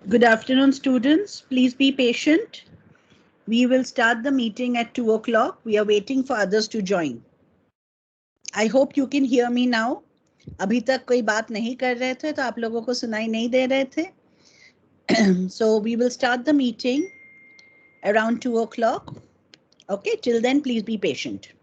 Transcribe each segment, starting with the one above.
Good afternoon, students. Please be patient. We will start the meeting at 2 o'clock. We are waiting for others to join. I hope you can hear me now. अभी तक कोई बात नहीं कर रहे थे तो आप लोगों को सुनाई नहीं दे रहे थे. So we will start the meeting around 2 o'clock. Okay, till then, please be patient.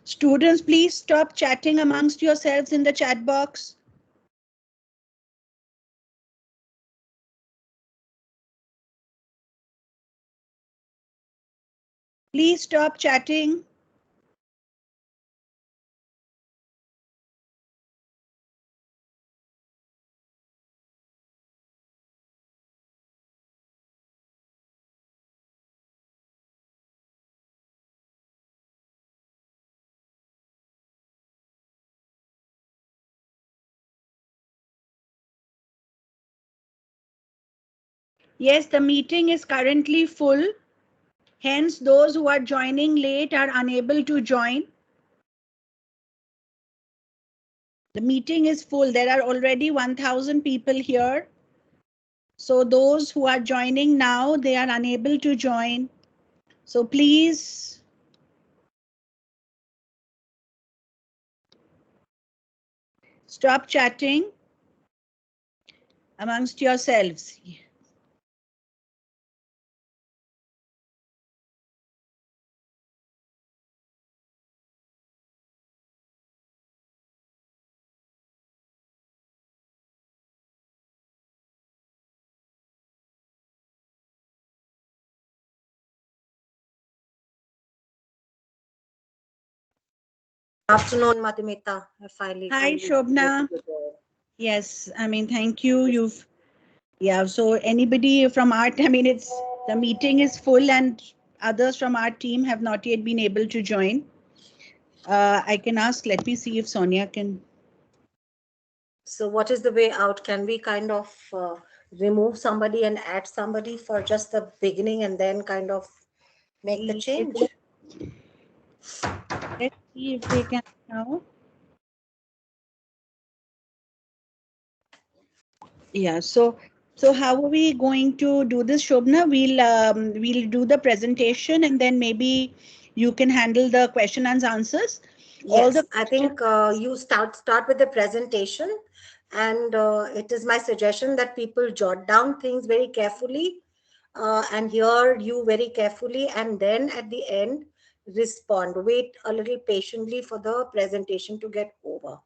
Students, please stop chatting amongst yourselves in the chat box. Please stop chatting. Yes, the meeting is currently full. Hence, those who are joining late are unable to join. The meeting is full. There are already 1,000 people here. So those who are joining now, they are unable to join. So please stop chatting amongst yourselves. Afternoon, Madhumita. Hi, Shobna. Yes, I mean, thank you. Yeah, so anybody from our, I mean, the meeting is full and others from our team have not yet been able to join. I can ask, let me see if Sonia can. So what is the way out? Can we kind of remove somebody and add somebody for just the beginning and then kind of make the change? Let's see if they can now. Yeah, so how are we going to do this, Shobna? We'll do the presentation and then maybe you can handle the question and answers. Yes, I think you start with the presentation, and it is my suggestion that people jot down things very carefully and hear you very carefully, and then at the end respond. Wait a little patiently for the presentation to get over.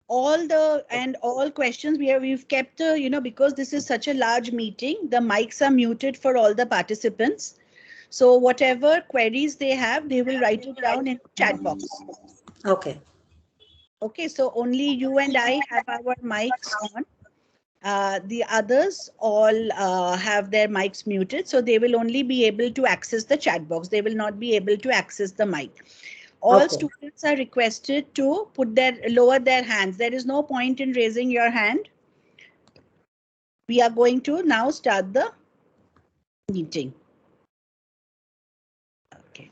All questions we've kept because this is such a large meeting, the mics are muted for all the participants. So whatever queries they have, they will write it down in the chat box. Okay. Okay, so only you and I have our mics on. The others all have their mics muted, so they will only be able to access the chat box. They will not be able to access the mic. All students are requested to lower their hands. There is no point in raising your hand. We are going to now start the meeting. Okay.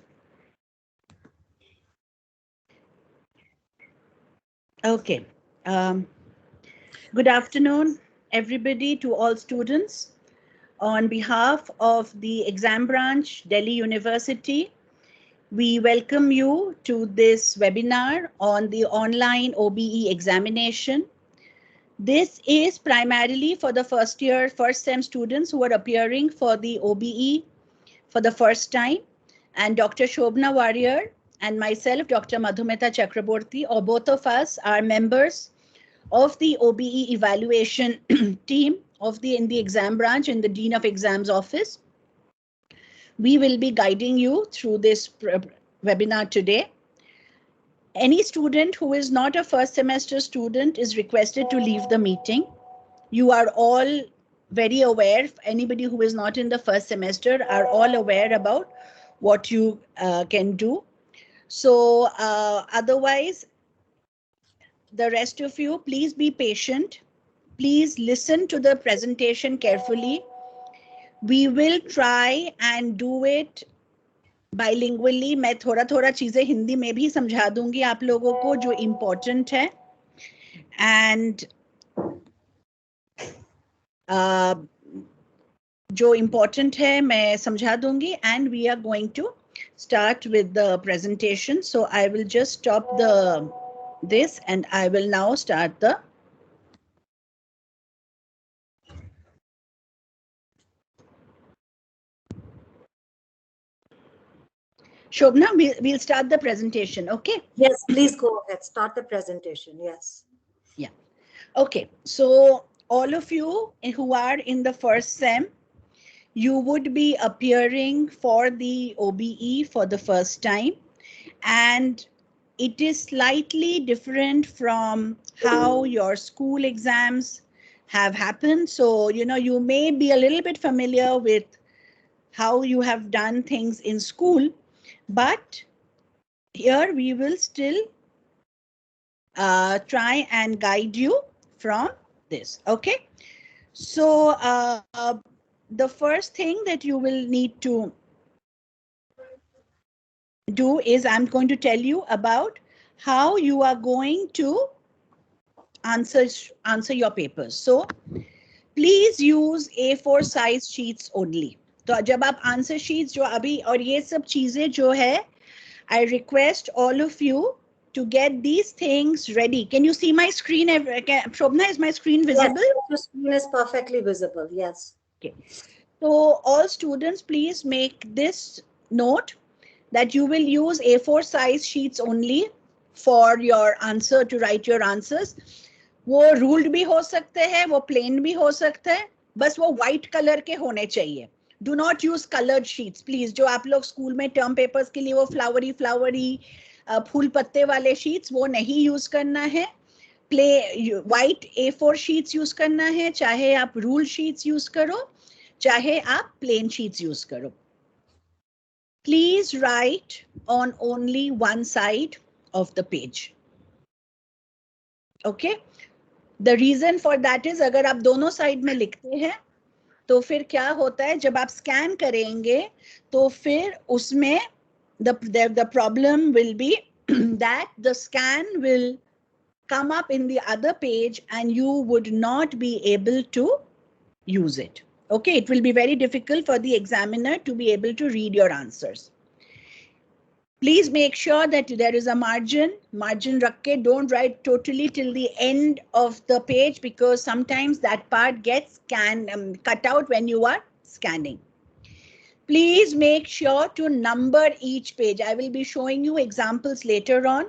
Okay. Good afternoon, everybody, to all students. On behalf of the exam branch, Delhi University, we welcome you to this webinar on the online OBE examination. This is primarily for the first sem students who are appearing for the OBE for the first time. And Dr. Shobna Warrior and myself, Dr. Madhumita Chakraborty, or both of us are members of the OBE evaluation team in the exam branch in the Dean of Exams office. We will be guiding you through this webinar today. Any student who is not a first semester student is requested to leave the meeting. You are all very aware, anybody who is not in the first semester are all aware about what you can do. So otherwise, the rest of you, please be patient. Please listen to the presentation carefully. We will try and do it bilingually. मैं थोड़ा थोड़ा चीजें हिंदी में भी समझा दूंगी आप लोगों को जो important है. And जो important है मैं समझा दूंगी, and we are going to start with the presentation. So I will just stop this and I will now start the Shobna, we'll start the presentation, okay? Yes, please go ahead. Start the presentation. Yes. Yeah. Okay, so all of you who are in the first SEM, you would be appearing for the OBE for the first time, and it is slightly different from how your school exams have happened. So, you may be a little bit familiar with how you have done things in school, but here we will still try and guide you from this, okay? So the first thing that you will need to do is I'm going to tell you about how you are going to answer your papers. So please use A4 size sheets only. तो जब आप answer sheets जो अभी और ये सब चीजें जो है, I request all of you to get these things ready. Can you see my screen? Shobna, is my screen visible? Yes, your screen is perfectly visible. Yes. Okay. So all students, please make this note that you will use A4 size sheets only for your answer, to write your answers. वो ruled भी हो सकते हैं, वो plain भी हो सकते हैं, बस वो white color के होने चाहिए. Do not use colored sheets, please. जो आप लोग स्कूल में term papers के लिए वो flowery फूल पत्ते वाले sheets वो नहीं use करना है. White A4 sheets use करना है, चाहे आप rule sheets use करो, चाहे आप plain sheets use करो. Please write on only one side of the page. Okay? The reason for that is अगर आप दोनों साइड में लिखते हैं तो फिर क्या होता है, जब आप स्कैन करेंगे तो फिर उसमें the problem will be that the scan will come up in the other page and you would not be able to use it. Okay, it will be very difficult for the examiner to be able to read your answers. Please make sure that there is a margin rakh ke, don't write totally till the end of the page because sometimes that part gets cut out when you are scanning. Please make sure to number each page. I will be showing you examples later on.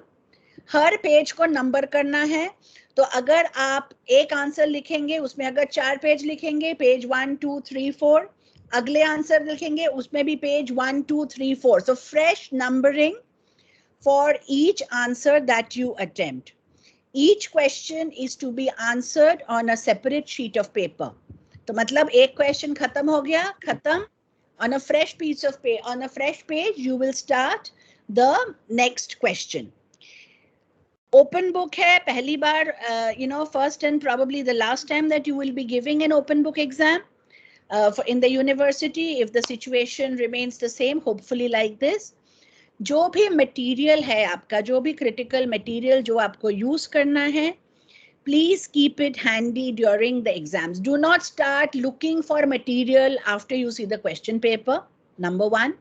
Her page को number करना है, तो अगर आप एक answer लिखेंगे उसमें अगर 4 पेज लिखेंगे, पेज 1 2 3 4, अगले आंसर लिखेंगे उसमें भी page 1 2 3 4. So fresh numbering for each answer that you attempt. Each question is to be answered on a separate sheet of paper. तो मतलब एक क्वेश्चन खत्म हो गया, खत्म. On a fresh piece of paper, on a fresh page, you will start the next question. Open book है, पहली बार, first and probably the last time that you will be giving an open book exam in the university, if the situation remains the same, hopefully like this. जो भी material है आपका, जो भी critical material जो आपको use करना है, please keep it handy during the exams. Do not start looking for material after you see the question paper, number 1.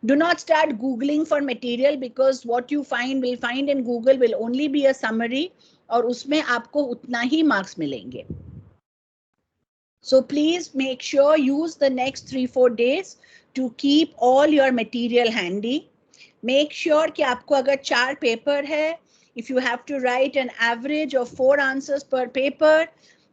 Do not start Googling for material because what you find in Google will only be a summary और उसमें आपको उतना ही marks मिलेंगे. So please make sure use the next 3-4 days to keep all your material handy. Make sure कि आपको अगर 4 paper है, if you have to write an average of 4 answers per paper,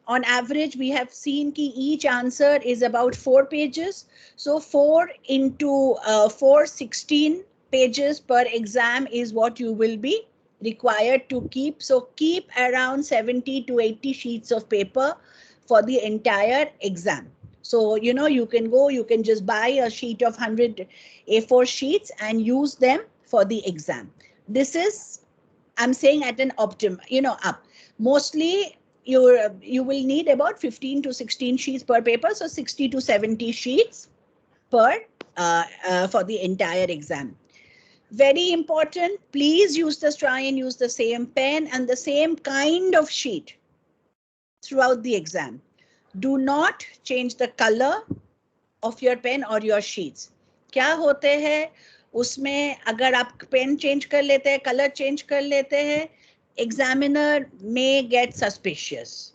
on average we have seen कि each answer is about 4 pages. So 4 into 4, 16 pages per exam is what you will be required to keep. So keep around 70 to 80 sheets of paper for the entire exam. So, you can go, you can just buy a sheet of 100 A4 sheets and use them for the exam. This is, I'm saying at an optimum, up. Mostly you will need about 15 to 16 sheets per paper. So 60 to 70 sheets per for the entire exam. Very important, please try and use the same pen and the same kind of sheet throughout the exam. Do not change the color of your pen or your sheets. क्या होते हैं उसमें, अगर आप pen change कर लेते हैं, color change कर लेते हैं, examiner may get suspicious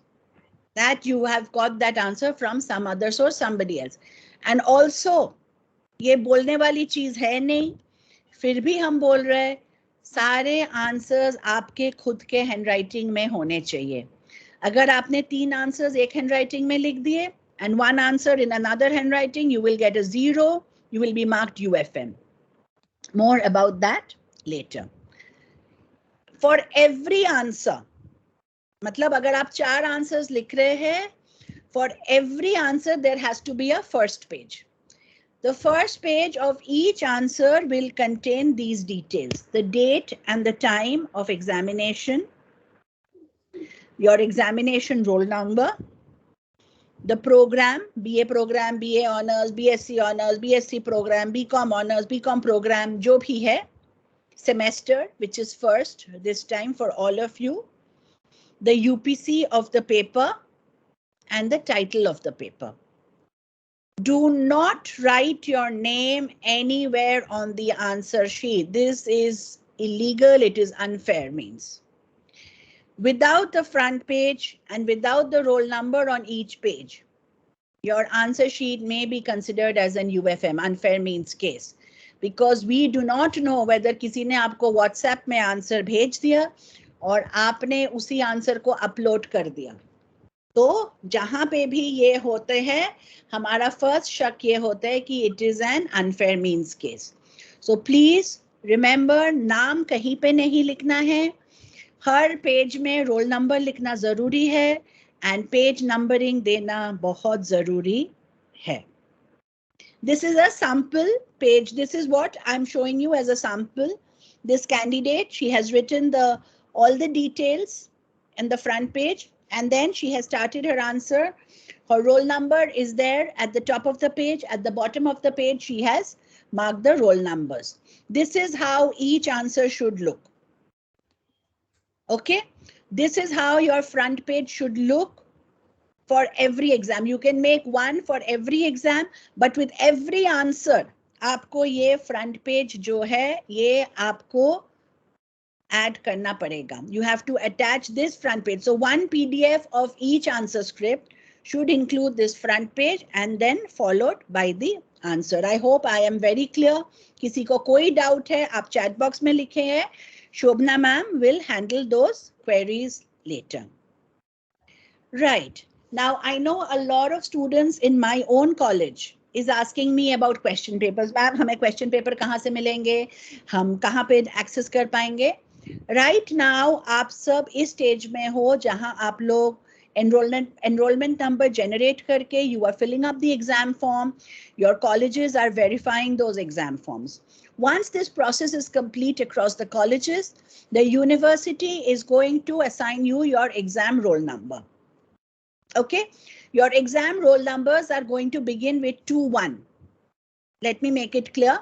that you have got that answer from some other source, somebody else. And also, ये बोलने वाली चीज है नहीं, फिर भी हम बोल रहे हैं सारे आंसर्स आपके खुद के हैंडराइटिंग में होने चाहिए. अगर आपने 3 आंसर्स एक हैंडराइटिंग में लिख दिए and 1 answer in another handwriting, you will get a 0. You will be marked UFM. More about that later. For every answer, मतलब अगर आप 4 answers लिख रहे हैं, for every answer there has to be a first page. The first page of each answer will contain these details: the date and the time of examination, your examination roll number, the program, BA program, BA honors, BSc honors, BSc program, BCom honors, BCom program, जो भी है, semester, which is first this time for all of you, the UPC of the paper, and the title of the paper. Do not write your name anywhere on the answer sheet. This is illegal, it is unfair means. Without the front page and without the roll number on each page, your answer sheet may be considered as an UFM, unfair means case, because we do not know whether किसी ने आपको WhatsApp में answer भेज दिया और आपने उसी answer को अपलोड कर दिया. तो जहां पे भी ये होते हैं, हमारा फर्स्ट शक ये होता है कि it is an unfair means case. So please remember, नाम कहीं पे नहीं लिखना है, हर पेज में रोल नंबर लिखना जरूरी है and page numbering देना बहुत जरूरी है. This is a sample page. This is what I'm showing you as a sample. This candidate, she has written all the details in the front page, and then she has started her answer. Her roll number is there at the top of the page. At the bottom of the page, she has marked the roll numbers. This is how each answer should look. Okay, this is how your front page should look for every exam. You can make one for every exam, but with every answer, आपको ये front page जो है, ये आपको add करना पड़ेगा. You have to attach this front page. So one PDF of each answer script should include this front page and then followed by the answer. I hope I am very clear. किसी को कोई doubt है, आप chat box में लिखे हैं. Shobna ma'am will handle those queries later. Right. Now, I know a lot of students in my own college is asking me about question papers. Ma'am, हमें question paper कहाँ से मिलेंगे? हम कहाँ पे access कर पाएंगे? Right now, आप सब इस stage में हो जहाँ आप लोग enrollment number generate करके you are filling up the exam form. Your colleges are verifying those exam forms. Once this process is complete across the colleges, the university is going to assign you your exam roll number. Okay, your exam roll numbers are going to begin with 2-1. Let me make it clear.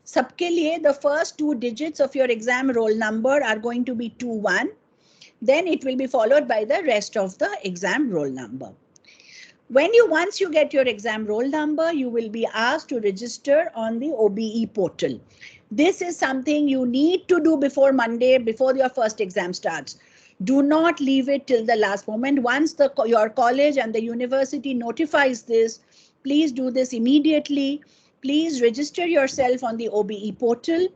सबके लिए the first 2 digits of your exam roll number are going to be 2-1. Then it will be followed by the rest of the exam roll number. Once you get your exam roll number, you will be asked to register on the OBE portal. This is something you need to do before Monday, before your first exam starts. Do not leave it till the last moment. Once your college and the university notifies this, please do this immediately. Please register yourself on the OBE portal,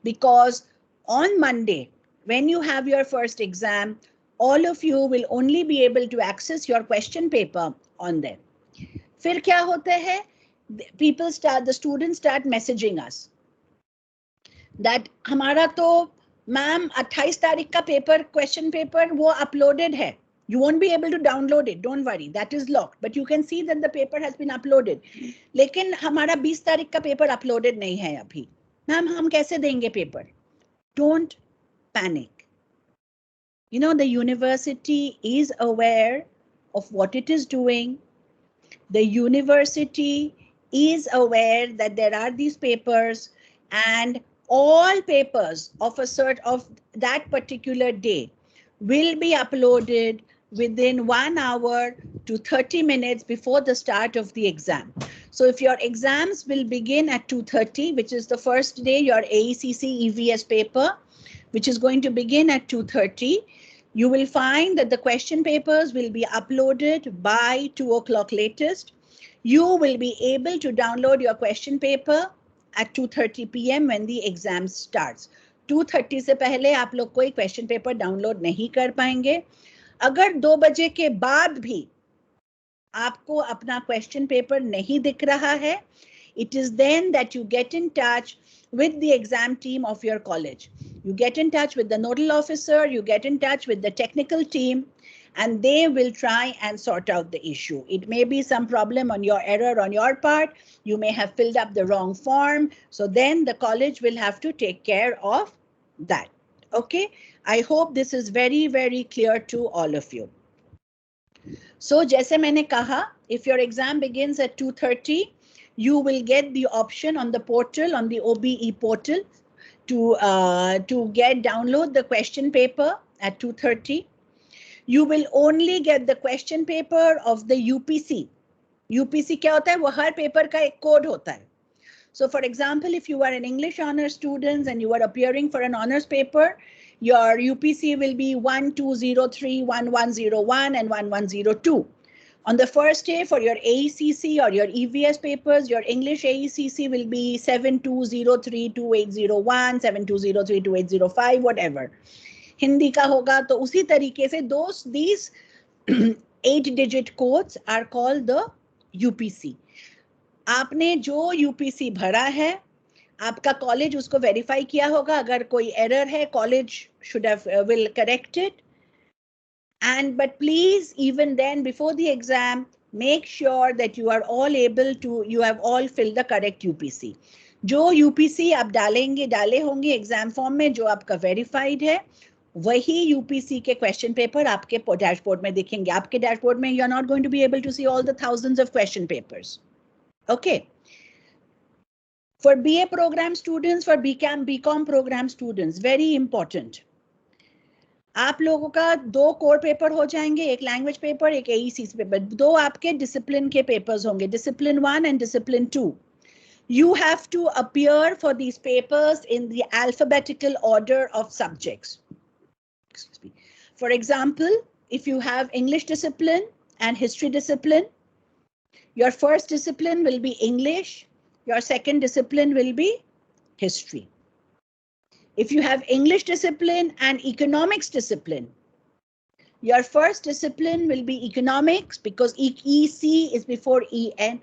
because on Monday, when you have your first exam, all of you will only be able to access your question paper on there. फिर क्या होता है? The students start messaging us that हमारा तो ma'am 28 तारीख का paper, question paper वो uploaded है. You won't be able to download it. Don't worry, that is locked. But you can see that the paper has been uploaded. लेकिन हमारा 20 तारीख का पेपर uploaded नहीं है अभी. मैम हम कैसे देंगे paper? Don't panic. You know, the university is aware of what it is doing. The university is aware that there are these papers, and all papers of that particular day will be uploaded within 1 hour to 30 minutes before the start of the exam. So if your exams will begin at 2:30, which is the first day, your AECC EVS paper, which is going to begin at 2:30, you will find that the question papers will be uploaded by 2 o'clock latest. You will be able to download your question paper at 2:30 p.m. when the exam starts. 2:30 से पहले आप लोग कोई question paper download नहीं कर पाएंगे. अगर 2 बजे के बाद भी आपको अपना क्वेश्चन पेपर नहीं दिख रहा है, it is then that you get in touch with the exam team of your college. You get in touch with the nodal officer, you get in touch with the technical team, and they will try and sort out the issue. It may be some problem on your error on your part. You may have filled up the wrong form. So then the college will have to take care of that. Okay, I hope this is very, very clear to all of you. So जैसे मैंने कहा, if your exam begins at 2:30, you will get the option on the portal, on the OBE portal, to download the question paper at 2:30. You will only get the question paper of the UPC. UPC क्या होता है? वो हर paper का एक code होता है. So for example, if you are an English honors student and you are appearing for an honors paper, your UPC will be 1203, 1101 and 1102. On the first day for your AECC or your EVS papers, your English AECC will be 7203, 2801, 7203, 2805, whatever. Hindi का होगा तो उसी तरीके से these 8-digit codes are called the UPC. आपने जो UPC भरा है, आपका कॉलेज उसको वेरीफाई किया होगा. अगर कोई एरर है, college will correct it. But please, even then, before the exam, make sure that you are all you have all filled the correct UPC. जो UPC आप डाले होंगे एग्जाम फॉर्म में, जो आपका वेरीफाइड है, वही UPC के क्वेश्चन पेपर आपके डैशबोर्ड में दिखेंगे. आपके डैशबोर्ड में you are not going to be able to see all the thousands of question papers. Okay. For BA program students, for BCom program students, very important. आप लोगों का 2 core paper हो जाएंगे, एक लैंग्वेज पेपर, एक AECC paper. 2 आपके discipline के papers होंगे, discipline 1 and discipline 2. You have to appear for these papers in the alphabetical order of subjects. Excuse me. For example, if you have English discipline and history discipline, your first discipline will be English, your second discipline will be history. If you have English discipline and economics discipline, your first discipline will be economics because EC is before EN,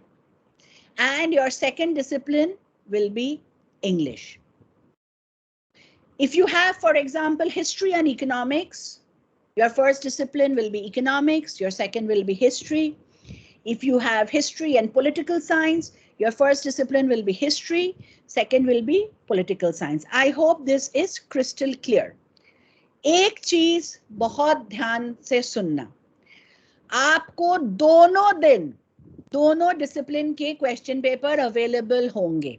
and your second discipline will be English. If you have, for example, history and economics, your first discipline will be economics, your second will be history. If you have history and political science, your first discipline will be history, second will be political science. I hope this is crystal clear. एक चीज बहुत ध्यान से सुनना, आपको दोनों discipline के question paper available होंगे.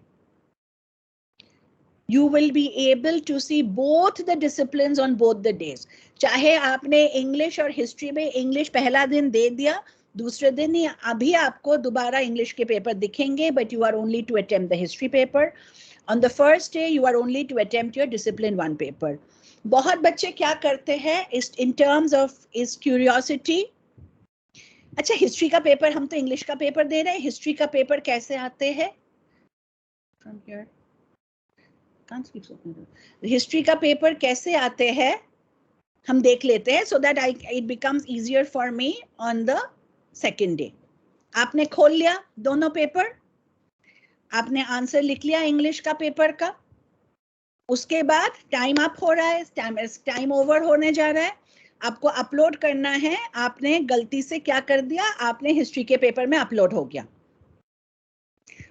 You will be able to see both the disciplines on both the days. चाहे आपने इंग्लिश और हिस्ट्री में इंग्लिश पहला दिन दे दिया, दूसरे दिन ही अभी आपको दोबारा इंग्लिश के पेपर दिखेंगे, but you are only to attempt the history paper. On the first day, you are only to attempt your discipline 1 paper. बहुत बच्चे क्या करते हैं in terms of is curiosity. अच्छा, हिस्ट्री का पेपर, हम तो इंग्लिश का पेपर दे रहे हैं, हिस्ट्री का पेपर कैसे आते हैं? From here. Can't speak so much. History का पेपर कैसे आते हैं हम देख लेते हैं, so that it becomes easier for me on the second day. आपने खोल लिया दोनों पेपर, आपने आंसर लिख लिया इंग्लिश का पेपर का, उसके बाद टाइम अप हो रहा है, टाइम ओवर होने जा रहा है, आपको अपलोड करना है. आपने गलती से क्या कर दिया, आपने हिस्ट्री के पेपर में अपलोड हो गया,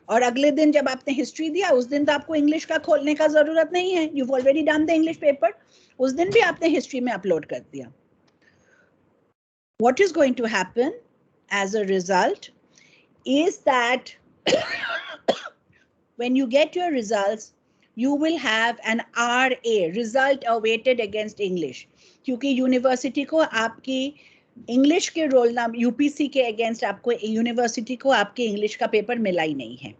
और अगले दिन जब आपने हिस्ट्री दिया, उस दिन तो आपको इंग्लिश का खोलने का जरूरत नहीं है, you've already done the English paper, उस दिन भी आपने हिस्ट्री में अपलोड कर दिया. What is going to happen as a result is that when you get your results, you will have an RA, result awaited against English, क्योंकि university को आपकी इंग्लिश के रोल नंबर, यूपीसी के against आपको university को आपके English का paper मिला ही नहीं है.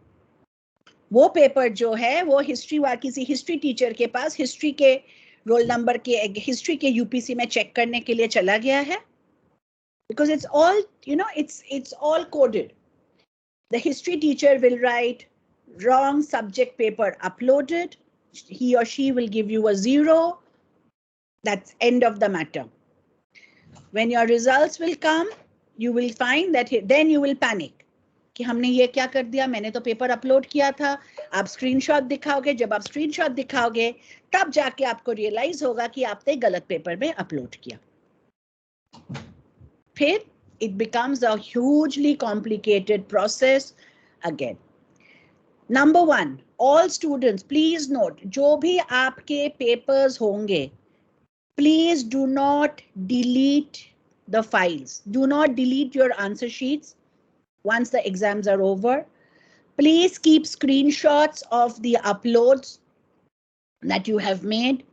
वो पेपर जो है वो हिस्ट्री किसी हिस्ट्री टीचर के पास हिस्ट्री के रोल नंबर के हिस्ट्री के यूपीसी में चेक करने के लिए चला गया है, because it's all, it's all coded. The history teacher will write wrong subject paper uploaded, he or she will give you a 0. That's end of the matter. When your results will come, you will find that then you will panic कि हमने ये क्या कर दिया, मैंने तो paper upload किया था. आप स्क्रीनशॉट दिखाओगे, जब आप स्क्रीनशॉट दिखाओगे तब जाके आपको रियलाइज होगा कि आपने गलत पेपर में अपलोड किया. फिर it becomes a hugely complicated process again. Number 1, all students, please note, जो भी आपके papers होंगे, please do not delete the files. Do not delete your answer sheets once the exams are over. Please keep screenshots of the uploads that you have made.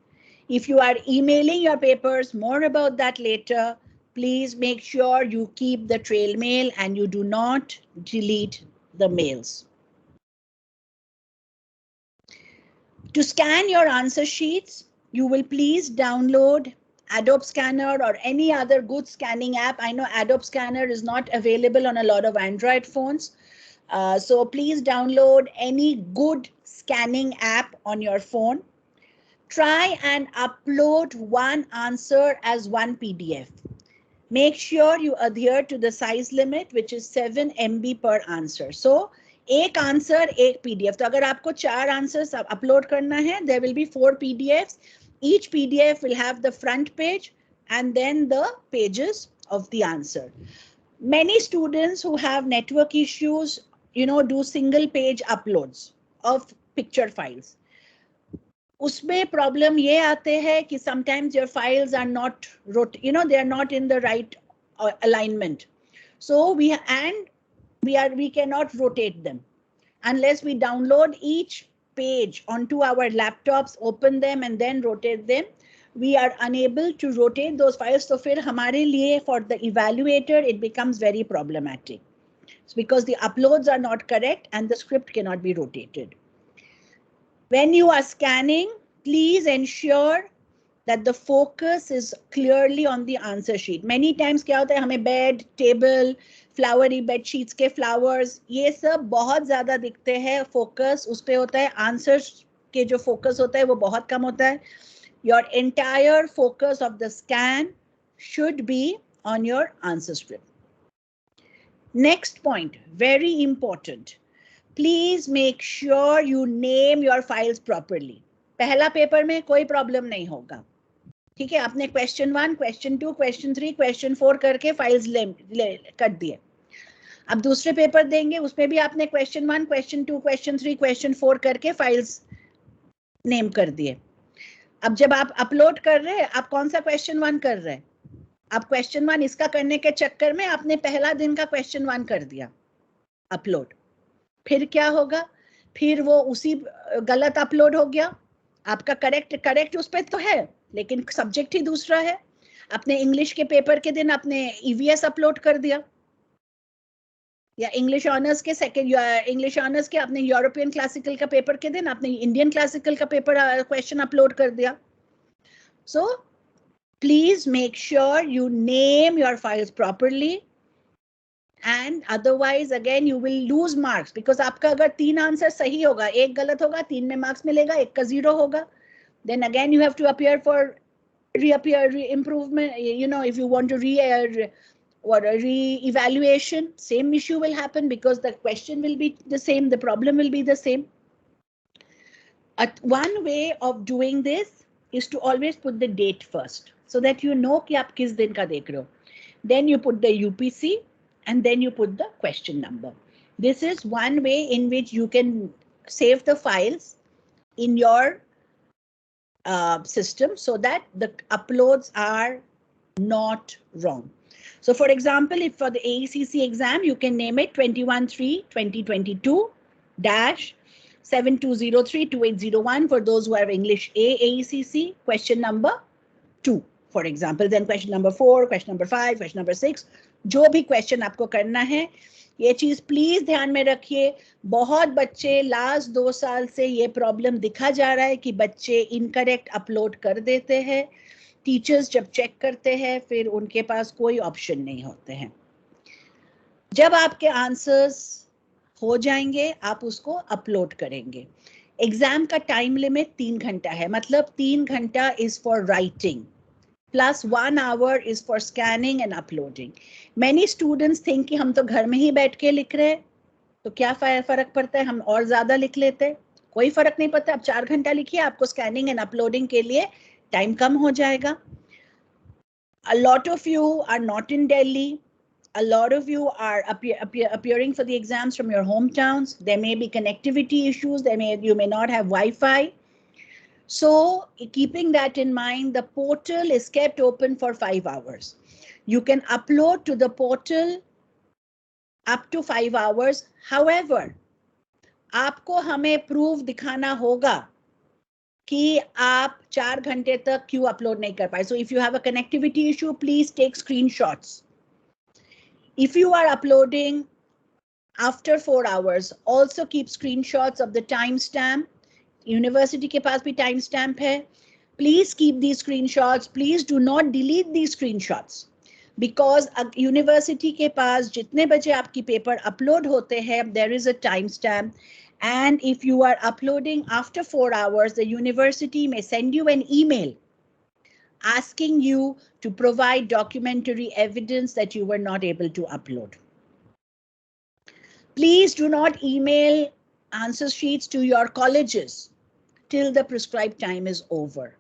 If you are emailing your papers, more about that later. Please make sure you keep the trail mail and you do not delete the mails. To scan your answer sheets, you will please download Adobe Scanner or any other good scanning app. I know Adobe Scanner is not available on a lot of Android phones. So please download any good scanning app on your phone. Try and upload one answer as one PDF. Make sure you adhere to the size limit, which is 7 MB per answer. So, एक answer एक PDF. तो अगर आपको 4 answers upload करना है, there will be 4 PDFs. Each PDF will have the front page and then the pages of the answer. Many students who have network issues, do single page uploads of picture files. उसमें problem ये आते हैं कि sometimes your files are not, they are not in the right alignment. So we cannot rotate them unless we download each page onto our laptops, open them and then rotate them. We are unable to rotate those files. So फिर हमारे लिए, for the evaluator, it becomes very problematic. It's because the uploads are not correct and the script cannot be rotated. When you are scanning, please ensure that the focus is clearly on the answer sheet. Many times क्या होता है, हमें bed, table, flowery bed sheets के flowers, ये सब बहुत ज़्यादा दिखते हैं. Focus उस पे होता है, answers के जो focus होता है वो बहुत कम होता है. Your entire focus of the scan should be on your answer script. Next point, very important. Please make sure you name your files properly. पहला पेपर में कोई प्रॉब्लम नहीं होगा, ठीक है. आपने क्वेश्चन 1, क्वेश्चन 2, क्वेश्चन 3, क्वेश्चन 4 करके फाइल्स कर दिए. अब दूसरे पेपर देंगे, उसमें भी आपने क्वेश्चन 1, क्वेश्चन 2, क्वेश्चन 3, क्वेश्चन 4 करके फाइल्स नेम कर दिए. अब जब आप अपलोड कर रहे हैं, आप कौन सा क्वेश्चन 1 कर रहे हैं? आप क्वेश्चन 1 इसका करने के चक्कर में आपने पहला दिन का क्वेश्चन 1 कर दिया अपलोड. फिर क्या होगा? फिर वो उसी गलत अपलोड हो गया. आपका करेक्ट उस पर तो है, लेकिन सब्जेक्ट ही दूसरा है. आपने इंग्लिश के पेपर के दिन आपने EVS अपलोड कर दिया, या इंग्लिश ऑनर्स के इंग्लिश ऑनर्स के आपने यूरोपियन क्लासिकल का पेपर के दिन आपने इंडियन क्लासिकल का पेपर क्वेश्चन अपलोड कर दिया. So please make sure you name your files properly, and otherwise again you will lose marks, because आपका अगर 3 आंसर सही होगा, 1 गलत होगा, 3 में मार्क्स मिलेगा, 1 का 0 होगा. Then again you have to appear for improvement. If you want to re-evaluation, same issue will happen because the question will be the same, the problem will be the same. One way of doing this is to always put the date first, so that you know कि आप किस दिन का देख रहे हो. Then you put the UPC and then you put the question number. This is one way in which you can save the files in your system so that the uploads are not wrong. So for example, if for the AECC exam, you can name it 21/3/2022-7203-2801 for those who have English A AECC, question number 2, for example. Then question number 4, question number 5, question number 6. जो भी question आपको करना है, ये चीज please ध्यान में रखिए. बहुत बच्चे लास्ट 2 साल से ये प्रॉब्लम दिखा जा रहा है कि बच्चे इनकरेक्ट अपलोड कर देते हैं. टीचर्स जब चेक करते हैं फिर उनके पास कोई ऑप्शन नहीं होते हैं. जब आपके आंसर्स हो जाएंगे, आप उसको अपलोड करेंगे. एग्जाम का टाइम लिमिट 3 घंटा है, मतलब 3 घंटा is for writing plus 1 hour is for scanning and uploading. Many students think कि हम तो घर में ही बैठ के लिख रहे हैं, तो क्या फर्क पड़ता है, हम और ज्यादा लिख लेते हैं. कोई फर्क नहीं पड़ता, आप 4 घंटा लिखिए, आपको स्कैनिंग एंड अपलोडिंग के लिए टाइम कम हो जाएगा. A lot of you are not in Delhi. A lot of you are appearing for the exams from your hometowns. There may be connectivity issues. You may not have Wi-Fi. So keeping that in mind, the portal is kept open for 5 hours. You can upload to the portal up to 5 hours. However, आपको हमें proof दिखाना होगा कि आप 4 घंटे तक क्यों upload नहीं कर पाए. So if you have a connectivity issue, please take screenshots. If you are uploading after 4 hours, also keep screenshots of the timestamp. University के पास भी timestamp है. Please keep these screenshots. Please do not delete these screenshots. Because university के पास जितने बजे आपकी paper upload होते हैं, there is a timestamp. And if you are uploading after 4 hours, the university may send you an email asking you to provide documentary evidence that you were not able to upload. Please do not email answer sheets to your colleges till the prescribed time is over.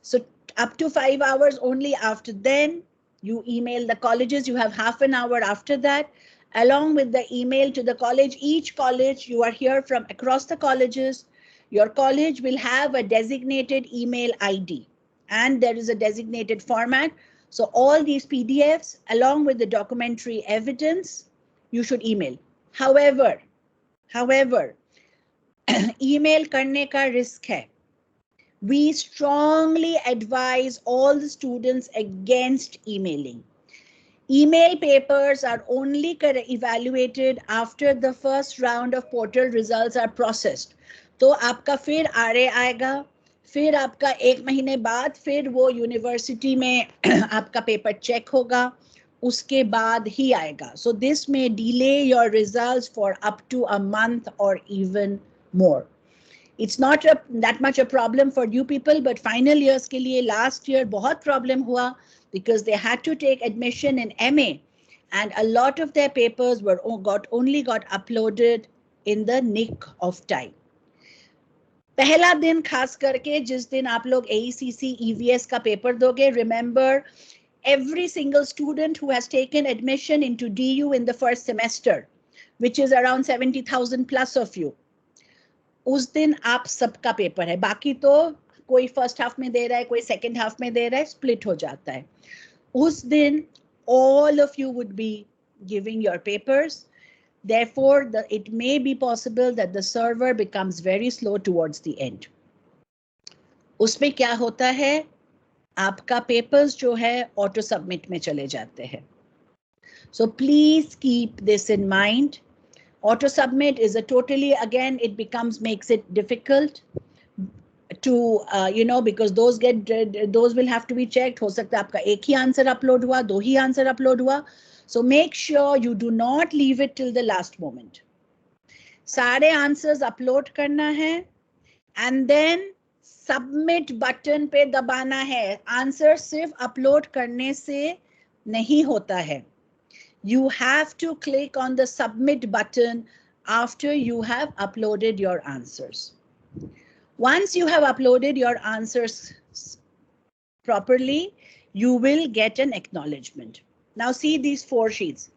So up to 5 hours, only after then you email the colleges. You have half an hour after that. Along with the email to the college, each college, you are here from across the colleges, your college will have a designated email ID and there is a designated format. So all these PDFs along with the documentary evidence, you should email. However, email करने का risk है. We strongly advise all the students against emailing. Email papers are only evaluated after the first round of portal results are processed. तो आपका फिर RA आएगा, फिर आपका 1 महीने बाद फिर वो यूनिवर्सिटी में आपका पेपर चेक होगा, उसके बाद ही आएगा. So this may delay your results for up to a month or even more. It's not that much a problem for you people, but final years के लिए last year बहुत problem हुआ because they had to take admission in MA and a lot of their papers were only got uploaded in the nick of time. पहला दिन खास करके जिस दिन आप लोग AECC EVS का पेपर दोगे, remember every single student who has taken admission into DU in the first semester, which is around 70,000 plus of you, उस दिन आप सबका पेपर है. बाकी तो कोई फर्स्ट हाफ में दे रहा है, कोई सेकंड हाफ में दे रहा है, स्प्लिट हो जाता है. उस दिन all of you would be giving your papers. Therefore, it may be possible that the server becomes very slow towards the end. उसमें क्या होता है, आपका papers जो है auto submit में चले जाते हैं. So please keep this in mind. Auto submit is a totally, again, it makes it difficult to, because those will have to be checked. हो सकता है आपका एक ही आंसर अपलोड हुआ, 2 ही आंसर अपलोड हुआ. So make sure you do not leave it till the last moment. सारे answers upload करना है and then submit बटन पे दबाना है. आंसर सिर्फ अपलोड करने से नहीं होता है. You have to click on the submit button after you have uploaded your answers. Once you have uploaded your answers properly, you will get an acknowledgement. Now see these 4 sheets.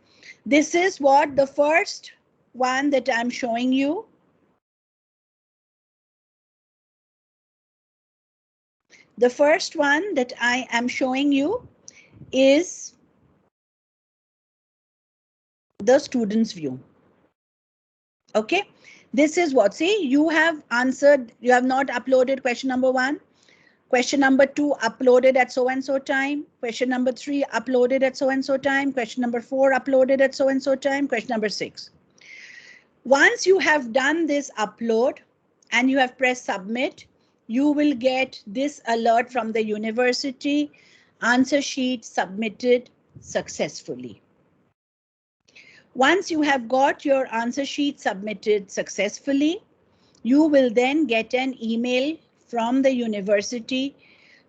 This is what the first one that I'm showing you. The first one that I am showing you is the student's view. Okay, this is what, see, you have answered, you have not uploaded question number 1, question number 2 uploaded at so and so time, question number 3 uploaded at so and so time, question number 4 uploaded at so and so time, question number 6. Once you have done this upload and you have pressed submit, you will get this alert from the university, answer sheet submitted successfully. Once you have got your answer sheet submitted successfully, you will then get an email from the university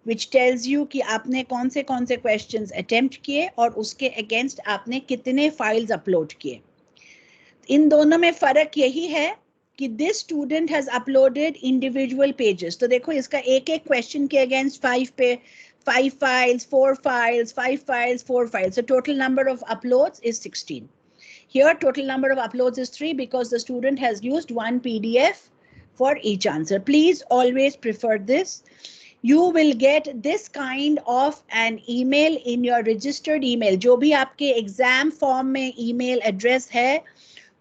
which tells you कि आपने कौन से questions attempt किए और उसके against आपने कितने files upload किए. इन दोनों में फर्क यही है कि this student has uploaded individual pages. तो देखो इसका एक एक question के against 5 files, 4 files, 5 files, 4 files. The total number of uploads is 16. Here total number of uploads is 3 because the student has used one PDF for each answer. Please always prefer this. You will get this kind of an email in your registered email. जो भी आपके exam form में email address है,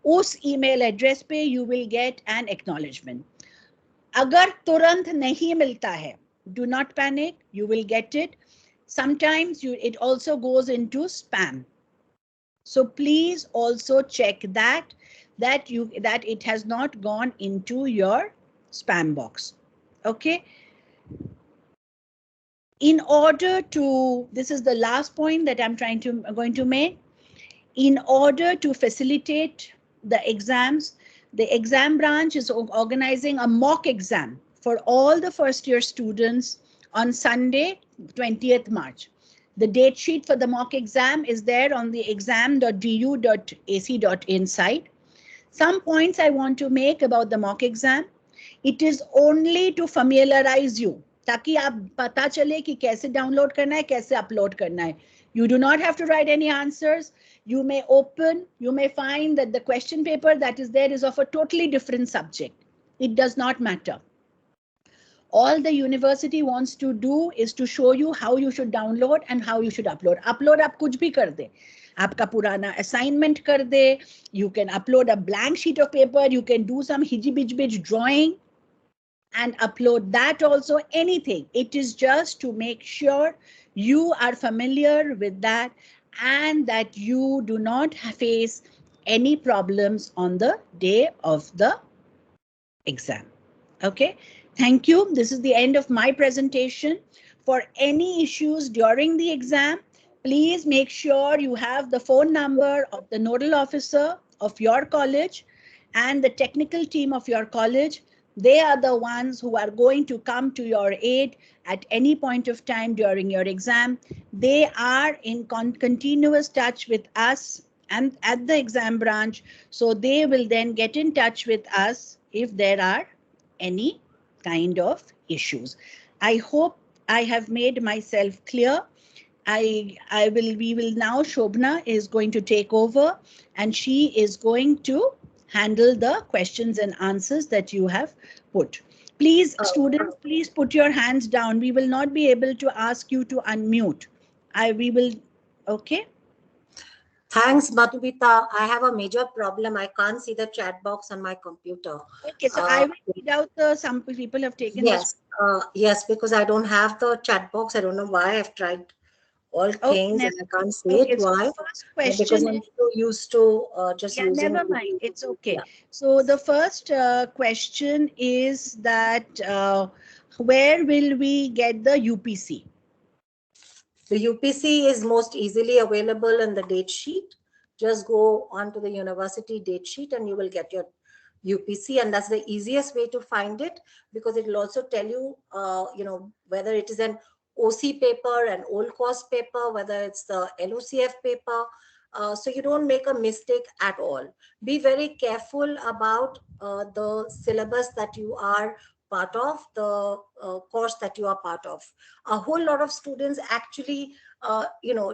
उस email address पे you will get an acknowledgement. अगर तुरंत नहीं मिलता है, do not panic, you will get it. Sometimes it also goes into spam. So please also check that it has not gone into your spam box. Okay. In order to, this is the last point that I'm going to make. In order to facilitate the exams, the exam branch is organizing a mock exam for all the first year students on Sunday, 20th March. The date sheet for the mock exam is there on the exam.du.ac.in site. Some points I want to make about the mock exam. It is only to familiarize you, ताकि आप पता चले कि कैसे download करना है, कैसे upload करना है. You do not have to write any answers. You may find that the question paper that is there is of a totally different subject. It does not matter. All the university wants to do is to show you how you should download and how you should upload. Upload आप कुछ भी कर दे. आपका पुराना assignment कर दे. You can upload a blank sheet of paper. You can do some hijibij drawing and upload that also, anything. It is just to make sure you are familiar with that and that you do not face any problems on the day of the exam. Okay, thank you. This is the end of my presentation. For any issues during the exam, please make sure you have the phone number of the nodal officer of your college and the technical team of your college. They are the ones who are going to come to your aid at any point of time during your exam. They are in continuous touch with us and at the exam branch. So they will then get in touch with us if there are any kind of issues. I hope I have made myself clear. We will now, Shobna is going to take over and she is going to handle the questions and answers that you have put. Please, students, please put your hands down. We will not be able to ask you to unmute. Okay. Thanks, Madhumita. I have a major problem. I can't see the chat box on my computer. Okay, so I will read out some people have taken. Yes, yes, because I don't have the chat box. I don't know why. I've tried all things and I can't see it. So why? first question because I'm so used to just using. Never mind. It's okay. Yeah. So the first question is that where will we get the UPC? The UPC is most easily available in the date sheet. Just go on to the university date sheet and you will get your UPC, and that's the easiest way to find it because it will also tell you, whether it is an OC paper, an old course paper, whether it's the LOCF paper. So you don't make a mistake at all. Be very careful about the syllabus that you are part of, the course that you are part of. A whole lot of students actually,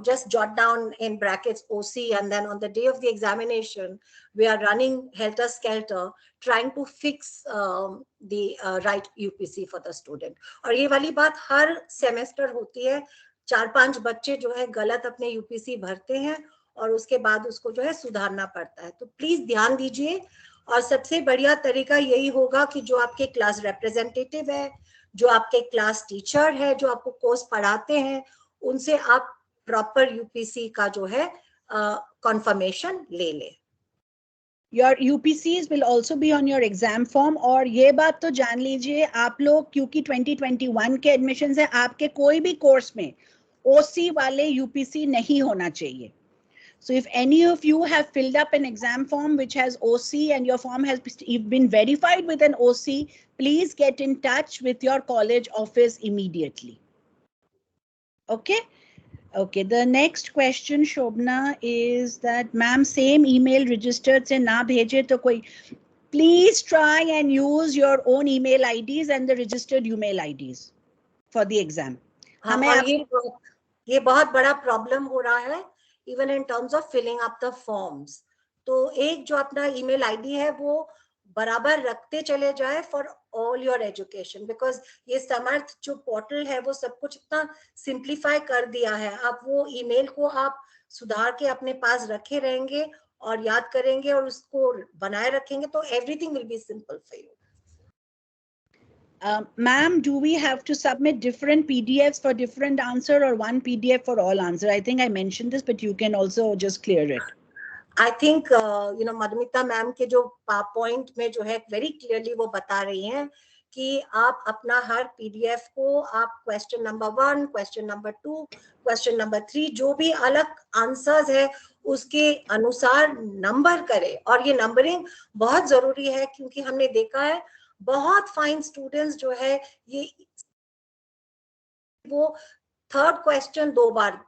just jot down in brackets OC, and then on the day of the examination, we are running helter-skelter trying to fix the right UPC for the student. और ये वाली बात हर semester होती है. 4-5 बच्चे जो है गलत अपने UPC भरते हैं और उसके बाद उसको जो है सुधारना पड़ता है. तो प्लीज ध्यान दीजिए. और सबसे बढ़िया तरीका यही होगा कि जो आपके क्लास रिप्रेजेंटेटिव है, जो आपके क्लास टीचर है, जो आपको कोर्स पढ़ाते हैं, उनसे आप प्रॉपर यूपीसी का जो है कंफर्मेशन ले लें. Your UPCs will also be on your exam form. और ये बात तो जान लीजिए आप लोग, क्योंकि 2021 के एडमिशंस है, आपके कोई भी कोर्स में OC वाले UPC नहीं होना चाहिए. So if any of you have filled up an exam form which has OC and your form has been verified with an OC, please get in touch with your college office immediately. Okay. Okay, the next question, Shobna, is that ma'am, same email registered se na bheje to koi. Please try and use your own email IDs and the registered email IDs for the exam. और ये बहुत बड़ा problem हो रहा है even in terms of filling up the forms. तो एक जो अपना ईमेल आईडी है वो बराबर रखते चले जाए for all your education, because ये समर्थ जो पोर्टल है वो सब कुछ इतना सिंप्लीफाई कर दिया है. आप वो ईमेल को आप सुधार के अपने पास रखे रहेंगे और याद करेंगे और उसको बनाए रखेंगे तो everything will be simple for you. Ma'am, do we have to submit different PDFs for different answer or one PDF for all answer? I think I mentioned this, but you can also just clear it. I think Madhumita ma'am के जो point में जो है very clearly वो बता रही हैं कि आप अपना हर पीडीएफ को आप question number 1, question number 2, question number 3 जो भी अलग आंसर्स है उसके अनुसार नंबर करें. और ये नंबरिंग बहुत जरूरी है क्योंकि हमने देखा है बहुत फाइन स्टूडेंट्स जो है ये वो थर्ड क्वेश्चन 2 बार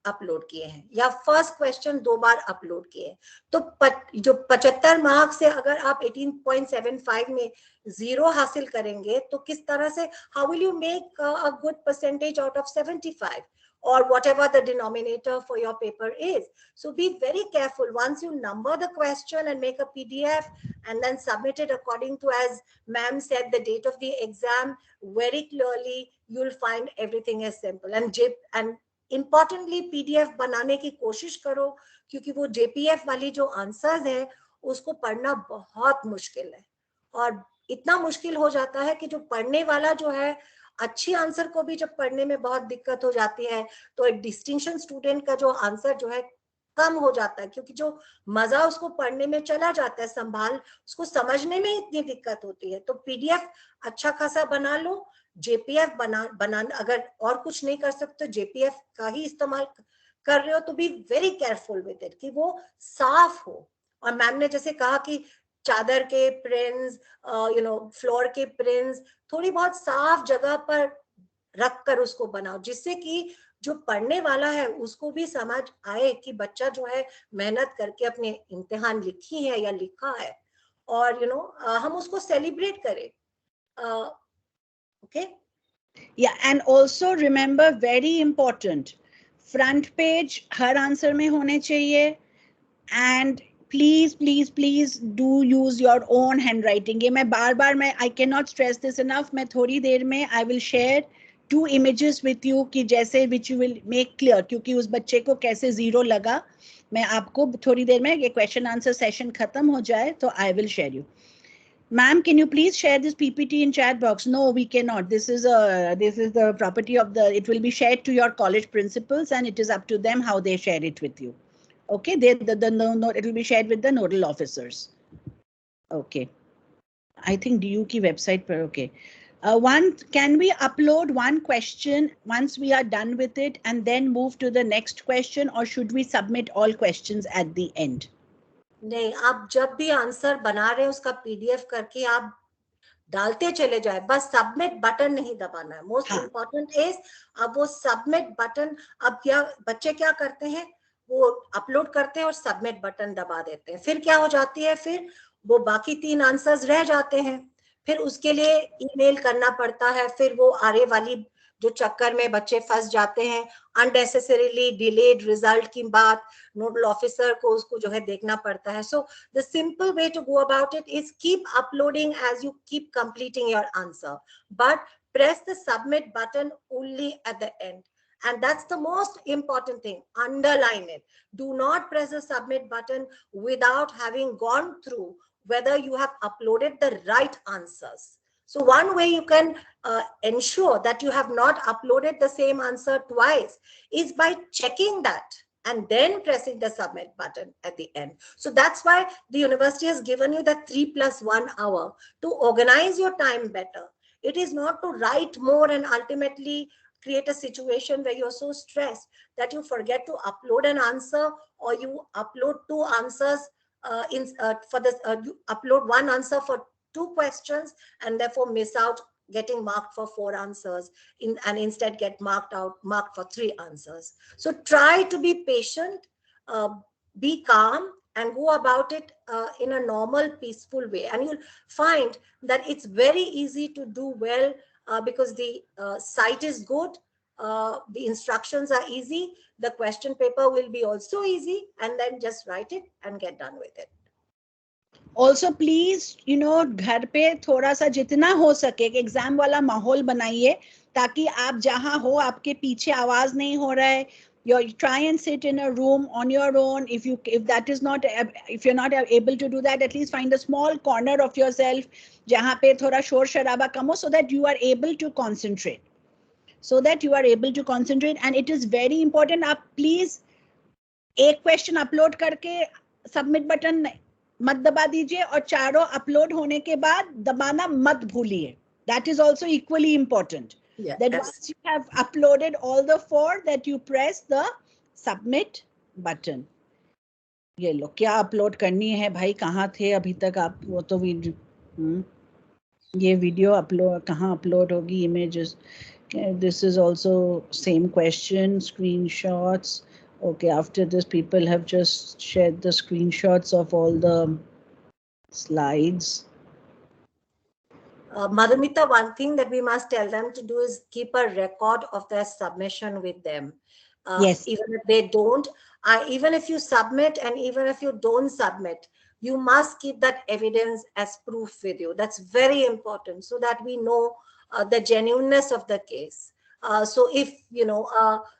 अपलोड किए हैं या फर्स्ट क्वेश्चन 2 बार अपलोड किए हैं. तो जो 75 मार्क्स से अगर आप 18.75 में 0 हासिल करेंगे तो किस तरह से, how will you make a good percentage out of 75 or whatever the denominator for your paper is. So be very careful. Once you number the question and make a PDF and then submit it according to, as ma'am said, the date of the exam, very clearly you'll find everything is simple. And importantly PDF बनाने की कोशिश करो क्योंकि वो JPF वाली जो answers है उसको पढ़ना बहुत मुश्किल है और इतना मुश्किल हो जाता है कि जो पढ़ने वाला जो है अच्छी आंसर को भी जब पढ़ने में बहुत दिक्कत हो जाती है तो एक डिस्टिंक्शन स्टूडेंट का जो आंसर जो है कम हो जाता है क्योंकि जो मजा उसको पढ़ने में चला जाता है, संभाल उसको समझने में इतनी दिक्कत होती है. तो पीडीएफ अच्छा खासा बना लो, जेपीएफ बना अगर और कुछ नहीं कर सकते तो जेपीएफ का ही इस्तेमाल कर रहे हो तो be very careful with it कि वो साफ हो. और मैम ने जैसे कहा कि चादर के प्रिंट्स, फ्लोर के प्रिंट्स थोड़ी बहुत साफ जगह पर रख कर उसको बनाओ जिससे कि जो पढ़ने वाला है उसको भी समझ आए कि बच्चा जो है मेहनत करके अपने इम्तिहान लिखी है या लिखा है और हम उसको सेलिब्रेट करें. Okay. Yeah, and also remember, very important, front page her answer में होने चाहिए and please do use your own handwriting. ये मैं बार I cannot stress this enough. मैं थोड़ी देर में I will share 2 images with you कि जैसे which you will make clear क्योंकि उस बच्चे को कैसे 0 लगा. मैं आपको थोड़ी देर में ये question answer session खत्म हो जाए तो I will share you. Ma'am, can you please share this PPT in chat box? No, we cannot. This is the property of the, it will be shared to your college principals and it is up to them how they share it with you. Okay, it will be shared with the nodal officers. Okay. I think DU ki website per, okay. Can we upload one question once we are done with it and then move to the next question, or should we submit all questions at the end? नहीं, आप जब भी answer बना रहे हैं उसका PDF करके आप डालते चले जाए, बस सबमिट बटन नहीं दबाना है. मोस्ट इम्पोर्टेंट इज अब वो सबमिट बटन, अब क्या बच्चे क्या करते हैं वो अपलोड करते हैं और सबमिट बटन दबा देते हैं. फिर क्या हो जाती है, फिर वो बाकी 3 आंसर्स रह जाते हैं, फिर उसके लिए ईमेल करना पड़ता है, फिर वो आरे वाली जो चक्कर में बच्चे फंस जाते हैं, अननेसेसरीली डिलेड रिजल्ट की बात नोडल ऑफिसर को उसको जो है देखना पड़ता है. So the simple way to go about it is keep uploading as you keep completing your answer, but press the submit button only at the end. And that's the most important thing. Underline it. Do not press the submit button without having gone through whether you have uploaded the right answers. So one way you can ensure that you have not uploaded the same answer twice is by checking that and then pressing the submit button at the end. So that's why the university has given you the 3+1 hour to organize your time better. It is not to write more and ultimately create a situation where you're so stressed that you forget to upload an answer or you upload two answers for this, you upload one answer for two questions and therefore miss out getting marked for four answers and instead get marked for three answers. So try to be patient, be calm, and go about it in a normal, peaceful way. And you'll find that it's very easy to do well because the site is good, the instructions are easy, the question paper will be also easy, and then just write it and get done with it. Also please, घर पे थोड़ा सा जितना हो सके exam वाला माहौल बनाइए, ताकि आप जहां हो आपके पीछे आवाज नहीं हो रहा है. You try and sit in a room on your own. If you're not able to do that, at least find a small corner of yourself जहां पे थोड़ा शोर शराबा कम हो, so that you are able to concentrate. And it is very important, आप please एक question upload करके submit button मत दबा दीजिए और चारों अपलोड होने के बाद दबाना मत भूलिए. That is also equally important. That once you have uploaded all the four, that you press the submit button. ये लो क्या अपलोड करनी है भाई, कहाँ थे अभी तक आप? वो तो ये वीडियो अपलोड कहाँ अपलोड होगी? Images. This is also same question, screenshots. Okay, after this, people have just shared the screenshots of all the slides. Madhumita, one thing that we must tell them to do is keep a record of their submission with them. Yes. Even if they don't, even if you submit and even if you don't submit, you must keep that evidence as proof with you. That's very important, so that we know the genuineness of the case. So if,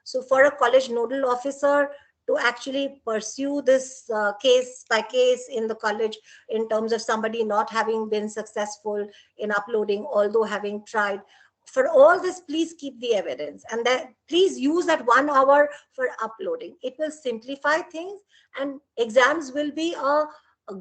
so for a college nodal officer to actually pursue this case by case in the college, in terms of somebody not having been successful in uploading, although having tried, for all this, please keep the evidence, and then please use that 1 hour for uploading. It will simplify things, and exams will be a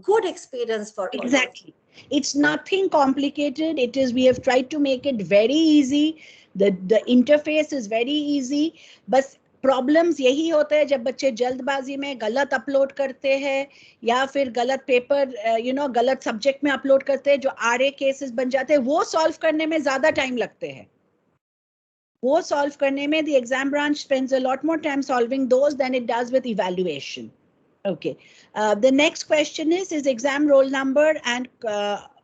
good experience for all. Exactly. It's nothing complicated. We have tried to make it very easy. The interface is very easy. But problems यही होता है जब बच्चे जल्दबाजी में गलत upload करते हैं या फिर गलत पेपर गलत सब्जेक्ट में अपलोड करते हैं, जो आरए केसेस बन जाते हैं. वो सॉल्व करने में ज्यादा टाइम लगते हैं. वो सॉल्व करने में the exam branch spends a lot more time solving those than it does with evaluation. Okay. The next question is exam roll number and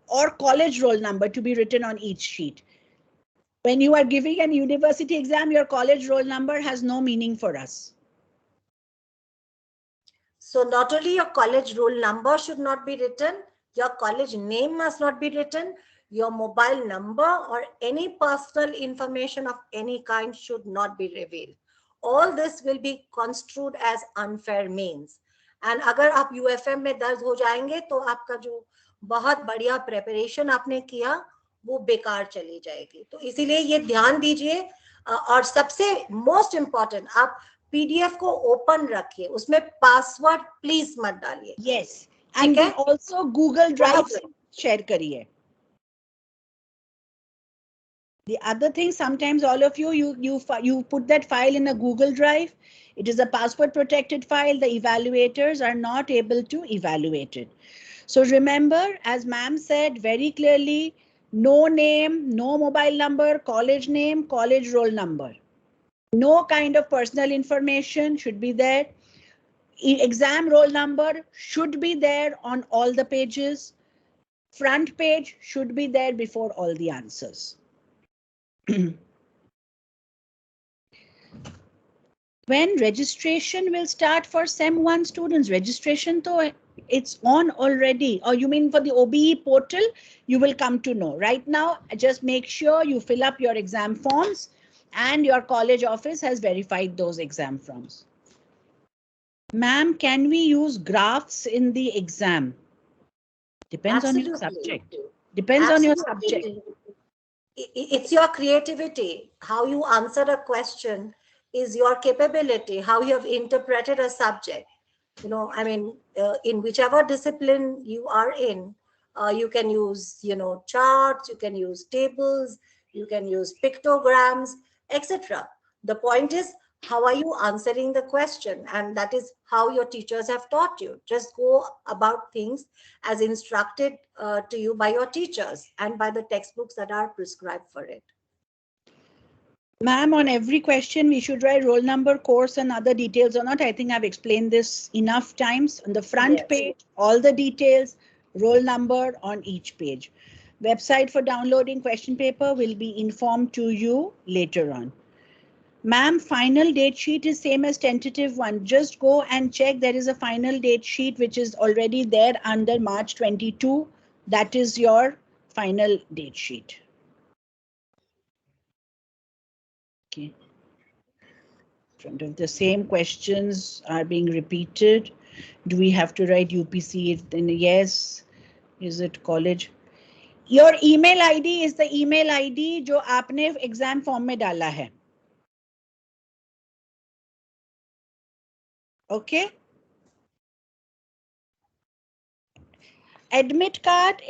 or college roll number to be written on each sheet? When you are giving an university exam, your college roll number has no meaning for us. So not only your college roll number should not be written, your college name must not be written, your mobile number or any personal information of any kind should not be revealed. All this will be construed as unfair means. And अगर आप UFM में दर्ज हो जाएंगे तो आपका जो बहुत बढ़िया प्रेपरेशन आपने किया वो बेकार चली जाएगी. तो इसीलिए ये ध्यान दीजिए. और सबसे मोस्ट इम्पोर्टेंट, आप PDF को ओपन रखिए, उसमें पासवर्ड प्लीज मत डालिए. Yes, and also Google Drive share करिए. The other thing, sometimes all of you put that file in a Google Drive. It is a password protected file. The evaluators are not able to evaluate it. So remember, as ma'am said very clearly, no name, no mobile number, college name, college roll number. No kind of personal information should be there. Exam roll number should be there on all the pages. Front page should be there before all the answers. When registration will start for SEM 1 students? Registration though it's on already. Or you mean for the OBE portal? You will come to know. Right now, just make sure you fill up your exam forms and your college office has verified those exam forms. Ma'am, can we use graphs in the exam? Depends on your subject. Depends on your subject. It's your creativity. How you answer a question is your capability, how you have interpreted a subject. In whichever discipline you are in, you can use, charts, you can use tables, you can use pictograms, etc. The point is how are you answering the question? And that is how your teachers have taught you. Just go about things as instructed to you by your teachers and by the textbooks that are prescribed for it. Ma'am, on every question, we should write roll number, course, and other details or not. I think I've explained this enough times. On the front Yes. page, all the details, roll number on each page. Website for downloading question paper will be informed to you later on. Ma'am, final date sheet is same as tentative one. Just go and check. There is a final date sheet which is already there under March 22. That is your final date sheet. Okay. Front of the same questions are being repeated. Do we have to write UPC? Then yes. Is it college? Your email ID is the email ID जो आपने exam form में डाला है. Okay. Admit card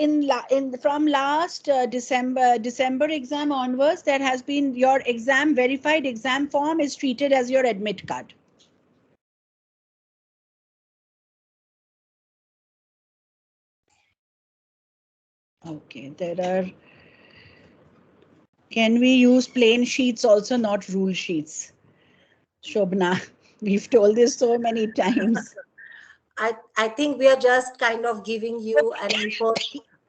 from last December exam onwards, there has been your exam verified exam form is treated as your admit card. Okay, there are. Can we use plain sheets also, not rule sheets? Shobna, we've told this so many times. I think we are just kind of giving you an input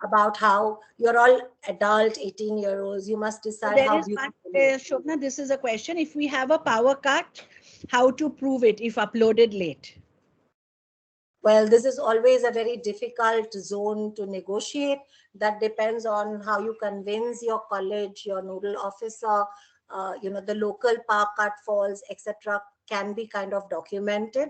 about how you're all adult 18-year-olds. You must decide There how is one, beautiful. Shobna, this is a question. If we have a power cut, how to prove it if uploaded late? Well, this is always a very difficult zone to negotiate. That depends on how you convince your college, your nodal officer, the local power cut falls, etc. can be kind of documented.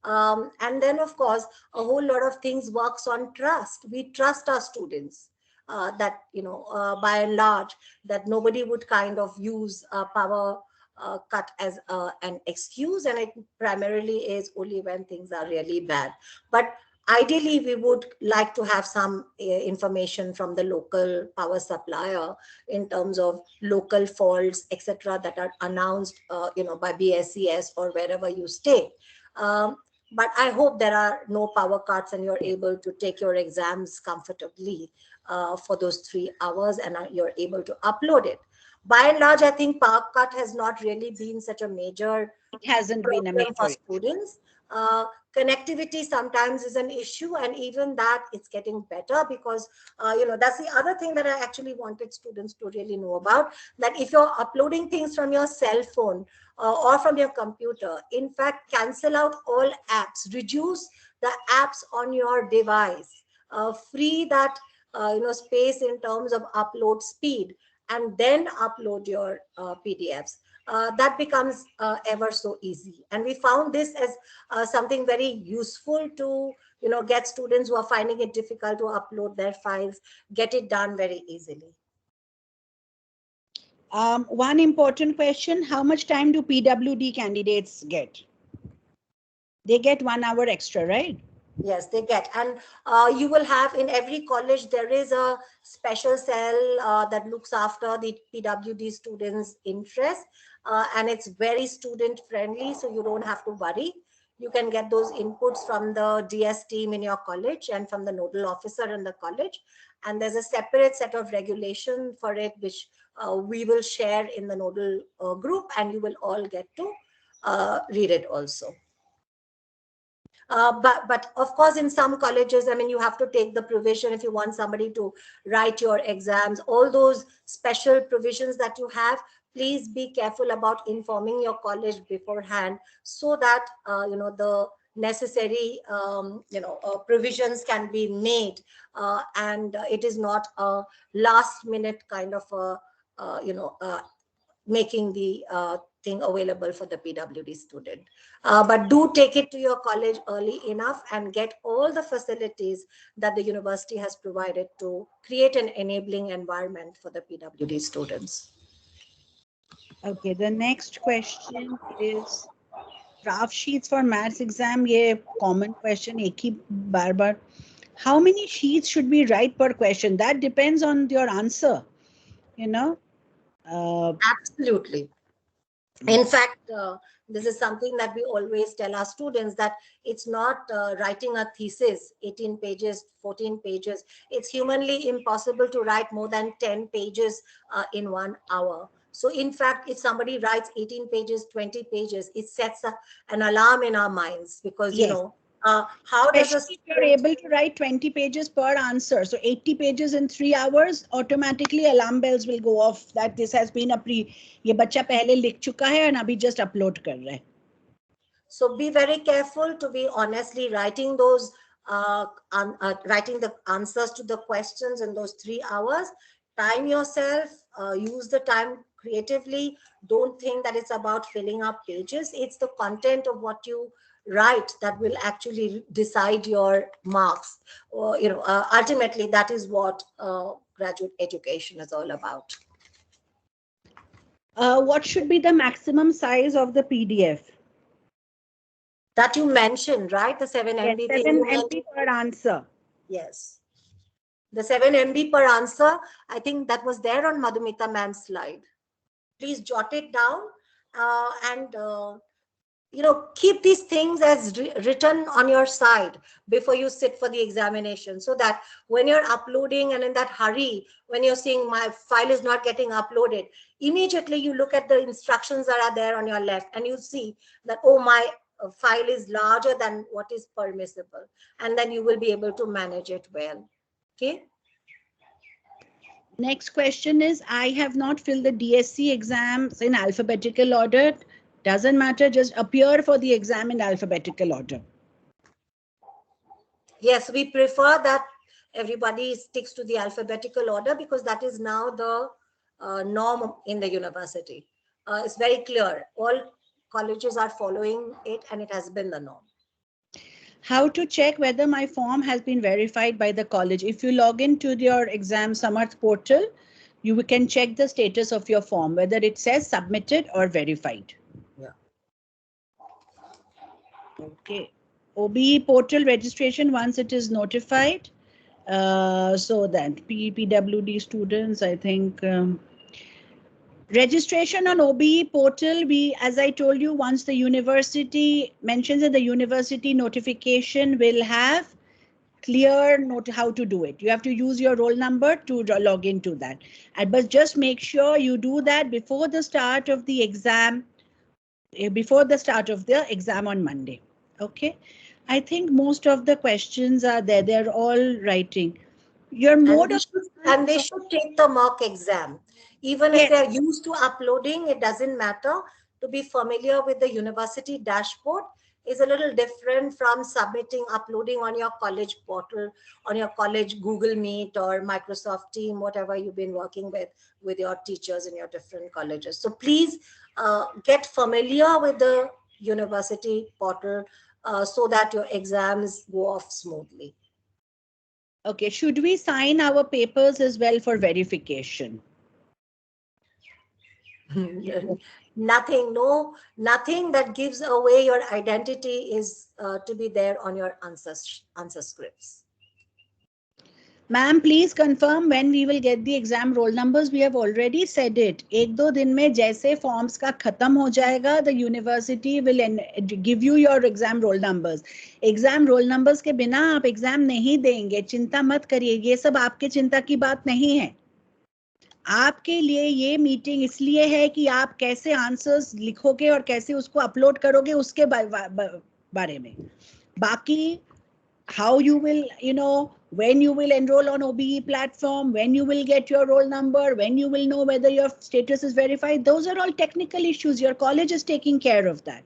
And then, of course, a whole lot of things works on trust. We trust our students that, by and large, that nobody would kind of use power cut as an excuse, and it primarily is only when things are really bad. But ideally, we would like to have some information from the local power supplier in terms of local faults, etc., that are announced, by BSES or wherever you stay. But I hope there are no power cuts and you're able to take your exams comfortably for those 3 hours and you're able to upload it. By and large, I think power cut has not really been such a major It hasn't been a problem for major students. Connectivity sometimes is an issue, and even that it's getting better because that's the other thing that I actually wanted students to really know about, that if you're uploading things from your cell phone or from your computer, in fact, cancel out all apps, reduce the apps on your device, free that space in terms of upload speed, and then upload your PDFs. That becomes ever so easy. And we found this as something very useful to get students who are finding it difficult to upload their files, get it done very easily. One important question, how much time do PWD candidates get? They get 1 hour extra, right? Yes, they get. And you will have in every college, there is a special cell that looks after the PWD students' interest. And it's very student friendly, so you don't have to worry. You can get those inputs from the DS team in your college and from the nodal officer in the college. And there's a separate set of regulation for it, which we will share in the nodal group, and you will all get to read it also. But of course, in some colleges, I mean, you have to take the provision if you want somebody to write your exams, all those special provisions that you have. Please be careful about informing your college beforehand so that, the necessary, provisions can be made. And it is not a last minute kind of making the thing available for the PWD student. But do take it to your college early enough and get all the facilities that the university has provided to create an enabling environment for the PWD students. Okay, the next question is draft sheets for maths exam. Yeah, common question. एक ही बार. How many sheets should we write per question? That depends on your answer. Absolutely. In fact, This is something that we always tell our students, that it's not writing a thesis, 18 pages, 14 pages. It's humanly impossible to write more than 10 pages in 1 hour. So in fact, if somebody writes 18 pages, 20 pages, it sets an alarm in our minds, because, Yes. how does Especially if you're able to write 20 pages per answer, so 80 pages in 3 hours, automatically alarm bells will go off that this has been a ye bacha pehle likh chuka hai and abhi just upload kar raha hai. So be very careful to be honestly writing those, writing the answers to the questions in those 3 hours. Time yourself, use the time creatively. Don't think that it's about filling up pages. It's the content of what you write that will actually decide your marks. Or, ultimately, that is what graduate education is all about. What should be the maximum size of the PDF? That you mentioned, right? The 7 MB. Yes, 7 MB per answer. Yes. The 7 MB per answer, I think that was there on Madhumita ma'am's slide. Please jot it down and keep these things as written on your side before you sit for the examination, so that when you're uploading and in that hurry, when you're seeing my file is not getting uploaded, immediately you look at the instructions that are there on your left and you see that, oh, my file is larger than what is permissible, and then you will be able to manage it well. Okay. Next question is, I have not filled the DSC exams in alphabetical order. Doesn't matter, just appear for the exam in alphabetical order. Yes, we prefer that everybody sticks to the alphabetical order, because that is now the norm in the university. It's very clear. All colleges are following it, and it has been the norm. How to check whether my form has been verified by the college? If you log into your exam Samarth portal, you can check the status of your form, whether it says submitted or verified. Yeah. Okay. OBE portal registration once it is notified. So that PWD students, I think. Registration on OBE portal, as I told you, once the university mentions it, the university notification will have clear note how to do it. You have to use your roll number to log into that. But just make sure you do that before the start of the exam, on Monday. Okay. I think most of the questions are there. They're all writing. Your mode and they should take the mock exam. Even if they're used to uploading, it doesn't matter. To be familiar with the university dashboard is a little different from uploading on your college portal, on your college Google Meet or Microsoft Team, whatever you've been working with your teachers in your different colleges. So please get familiar with the university portal so that your exams go off smoothly. Okay, should we sign our papers as well for verification? Nothing that gives away your identity is to be there on your answer scripts. Ma'am, please confirm when we will get the exam roll numbers. We have already said it. 1-2 दिन में जैसे forms का खत्म हो जाएगा, the university will give you your exam roll numbers. Exam roll numbers के बिना आप exam नहीं देंगे. चिंता मत करिए. ये सब आपके चिंता की बात नहीं है. आपके लिए ये मीटिंग इसलिए है कि आप कैसे आंसर्स लिखोगे और कैसे उसको अपलोड करोगे उसके बारे में. बाकी how you will, when you will enroll on OBE platform, when you will get your roll number, when you will know whether your status is verified, those are all technical issues. Your college is taking care of that.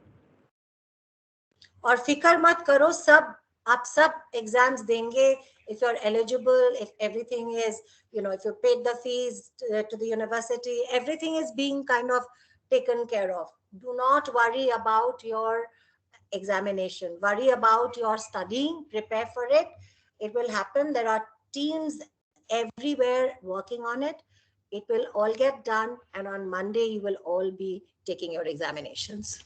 और फिकर मत करो, आप सब exams देंगे if you're eligible, if everything is, if you paid the fees to the university, everything is being kind of taken care of. Do not worry about your examination. Worry about your studying, prepare for it. It will happen. There are teams everywhere working on it. It will all get done, and on Monday you will all be taking your examinations.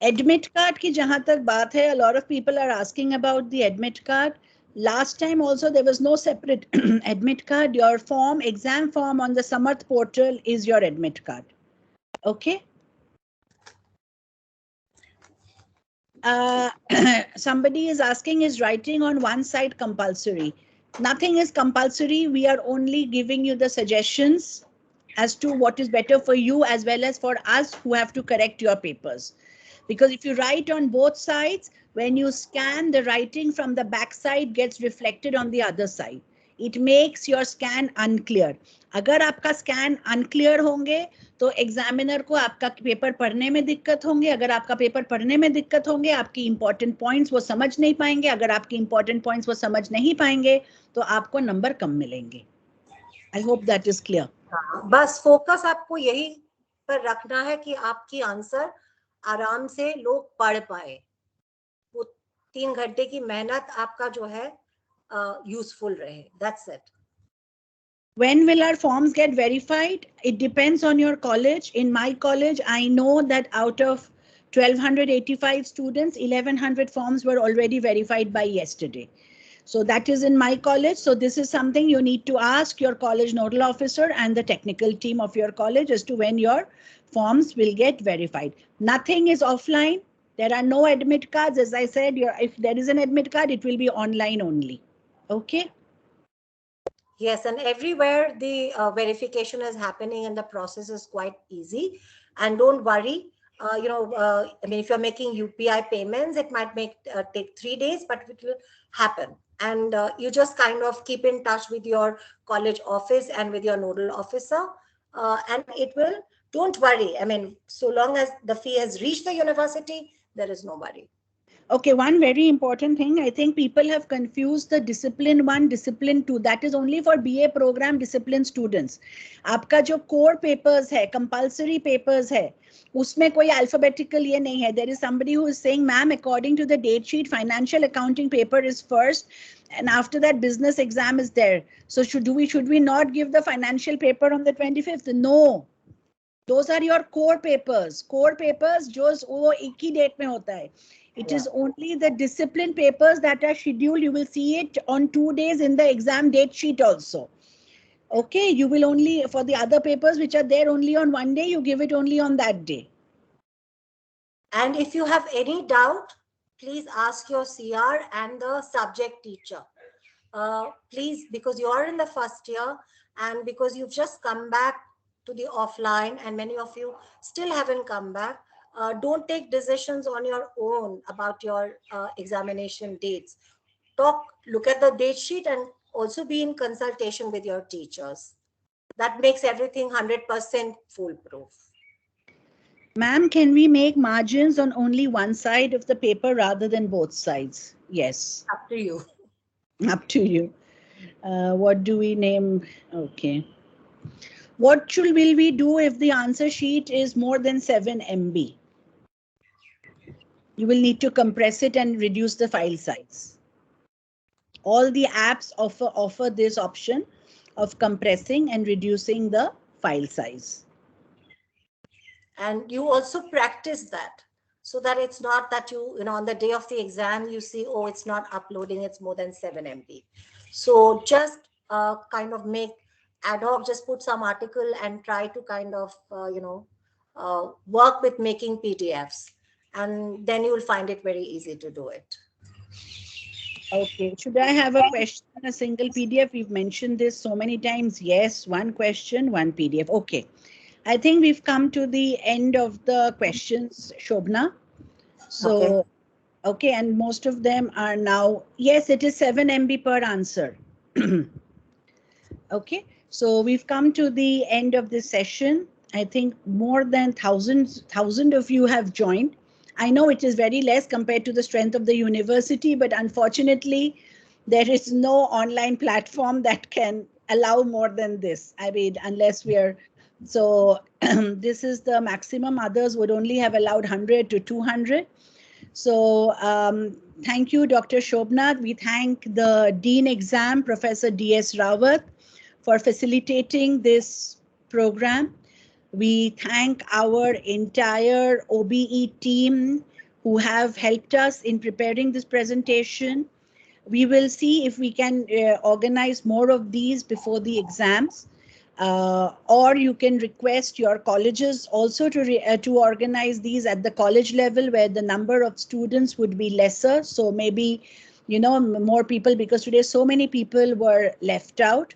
Admit card ki jahan tak baat hai, a lot of people are asking about the admit card. Last time also there was no separate admit card. Your form, exam form on the Samarth portal is your admit card. Okay. somebody is asking, is writing on one side compulsory? Nothing is compulsory. We are only giving you the suggestions as to what is better for you as well as for us who have to correct your papers. Because if you write on both sides, when you scan, the writing from the back side gets reflected on the other side. It makes your scan unclear. अगर आपका scan unclear होंगे तो examiner को आपका paper पढ़ने में दिक्कत होंगे. अगर आपका पेपर पढ़ने में दिक्कत होंगे, आपकी इंपॉर्टेंट पॉइंट्स वो समझ नहीं पाएंगे. अगर आपकी इंपॉर्टेंट पॉइंट्स वो समझ नहीं पाएंगे तो आपको नंबर कम मिलेंगे. I hope that is clear. बस फोकस आपको यही पर रखना है कि आपकी आंसर आराम से लोग पढ़ पाए. वो 3 घंटे की मेहनत आपका जो है यूजफुल रहे. That's it. When will our forms get verified? It depends on your college. In my college, I know that out of 1,285 students, 1,100 forms were already verified by yesterday. So that is in my college. So this is something you need to ask your college nodal officer and the technical team of your college as to when your forms will get verified. Nothing is offline. There are no admit cards. As I said, if there is an admit card, it will be online only. Okay. Yes, and everywhere the verification is happening and the process is quite easy. And don't worry, I mean, if you're making UPI payments, it might take 3 days, but it will happen. And you just kind of keep in touch with your college office and with your nodal officer, and it will, don't worry. I mean, so long as the fee has reached the university, there is no worry. Okay, one very important thing, I think people have confused the discipline 1, discipline 2. That is only for BA program discipline students. आपका जो core papers है, compulsory papers है, उसमें कोई alphabetical ये नहीं है. There is somebody who is saying, ma'am, according to the date sheet, financial accounting paper is first, and after that business exam is there. So should we not give the financial paper on the 25th? No. Those are your core papers. Core papers जो वो एक ही date में होता है. It is only the discipline papers that are scheduled. You will see it on 2 days in the exam date sheet also. Okay, you will only, for the other papers which are there only on 1 day, you give it only on that day. And if you have any doubt, please ask your CR and the subject teacher. Please, because you are in the first year and because you've just come back to the offline and many of you still haven't come back, don't take decisions on your own about your examination dates. Look at the date sheet and also be in consultation with your teachers. That makes everything 100% foolproof. Ma'am, can we make margins on only one side of the paper rather than both sides? Yes. Up to you. Up to you. What do we name? Okay. What will we do if the answer sheet is more than 7 MB? You will need to compress it and reduce the file size. All the apps offer this option of compressing and reducing the file size. And you also practice that so that it's not that you on the day of the exam, you see, oh, it's not uploading, it's more than 7 MB. So just kind of make ad hoc, just put some article and try to kind of, work with making PDFs. And then you will find it very easy to do it. Okay, should I have a question on a single PDF? We've mentioned this so many times. Yes, one question, one PDF. Okay, I think we've come to the end of the questions, Shobna. So, okay, and most of them are now, yes, it is 7 MB per answer. Okay, so we've come to the end of this session. I think more than thousand of you have joined. I know it is very less compared to the strength of the university, but unfortunately, there is no online platform that can allow more than this. I mean, unless we are, so this is the maximum. Others would only have allowed 100 to 200. So thank you, Dr. Shobna. We thank the Dean Exam, Professor D.S. Rawat, for facilitating this program. We thank our entire OBE team who have helped us in preparing this presentation. We will see if we can organize more of these before the exams. or you can request your colleges also to organize these at the college level, where the number of students would be lesser. So maybe, more people, because today so many people were left out.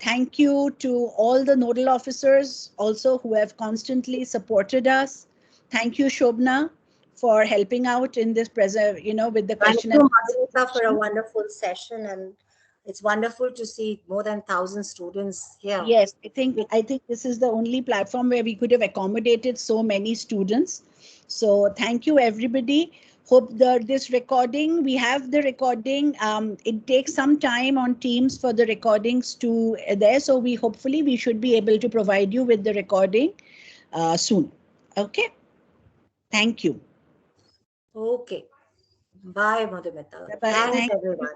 Thank you to all the nodal officers also who have constantly supported us. Thank you, Shobna, for helping out in this with the Thank question you, and Madhumita, for a answer. wonderful session, and it's wonderful to see more than 1,000 students here. Yes, I think this is the only platform where we could have accommodated so many students. So thank you, everybody. Hope this recording, we have the recording. It takes some time on Teams for the recordings to there. So hopefully we should be able to provide you with the recording soon. Okay. Thank you. Okay. Bye, Madhumita. Bye-bye. Thanks, Thank you. everyone.